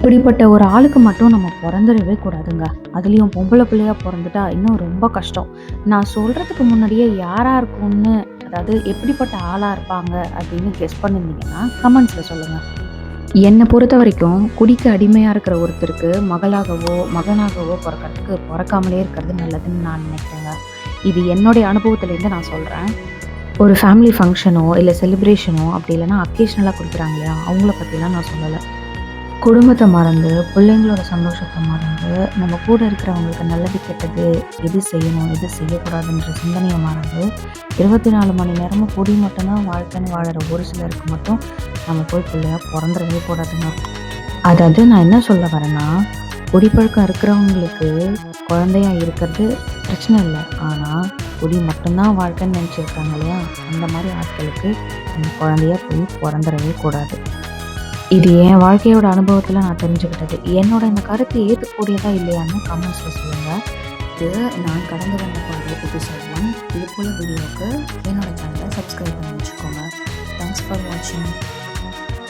இப்படிப்பட்ட ஒரு ஆளுக்கு மட்டும் நம்ம பொறந்துடவே கூடாதுங்க. அதுலயும் பொம்பள பிள்ளையா பொறந்துட்டா இன்னும் ரொம்ப கஷ்டம். நான் சொல்றதுக்கு முன்னாடியே யாரா இருக்கும்னு, அதாவது எப்படிப்பட்ட ஆளா இருப்பாங்க அப்படின்னு கெஸ் பண்ணியிருந்தீங்கன்னா, கமெண்ட்ஸ்ல சொல்லுங்க. என்ன பொறுத்தவரைக்கும் குடிக்கு அடிமையா இருக்கிற ஒருத்தருக்கு மகளாகவோ, மகனாகவோ பொறக்கறதுக்கு பொறக்காமலே இருக்கிறது நல்லதுன்னு நான் நினைக்கிறேங்க. இது என்னுடைய அனுபவத்திலேருந்து நான் சொல்றேன். ஒரு ஃபேமிலி ஃபங்ஷனோ, இல்ல செலிப்ரேஷனோ அப்படி இல்லன்னா அக்கேஷனலா குடுக்குறாங்க இல்லையா? அவங்கள பத்திலாம் நான் சொல்லல. குடும்பத்த மறந்து, பிள்ளைங்களோட சந்தோஷத்த மறந்து, நம்ம கூட இருக்கிறவங்களுக்கு நல்லது, கெட்டது, எது செய்யணும், எது செய்யக்கூடாதுன்ற சிந்தனைய மறந்து, 24 மணி நேரமும் குடி மட்டும் தான் வாழ்க்கைன்னு வாழற ஒரு சிலருக்கு மட்டும் நம்ம போய் பிள்ளையா பொறந்துறவே கூடாதுங்க. அதாவது நான் என்ன சொல்ல வரேன்னா, குடிப்பழக்கம் இருக்கிறவங்களுக்கு குழந்தையா இருக்கிறது பிரச்சனை இல்ல. ஆனா, குடி மட்டும் தான் வாழ்க்கைன்னு நெனச்சிருக்காங்க இல்லையா? அந்த மாரி ஆட்களுக்கு நம்ம குழந்தையா போய் பொறந்துறவே கூடாது. இது என் வாழ்க்கையோட அனுபவத்துல நான் தெரிஞ்சுக்கிட்டது. என்னோட இந்த கருத்து ஏத்துக்கக்கூடியதா இல்லையான்னு கமெண்ட்ஸ்ல சொல்லுங்க. இது நான் கடந்து வந்த பாதை எபிசோட் 1. இது போல வீடியோவுக்கு என்னோட சேனலை சப்ஸ்கிரைப் பண்ணி வச்சுக்கோங்க. தேங்க்ஸ் ஃபார் வாட்சிங்.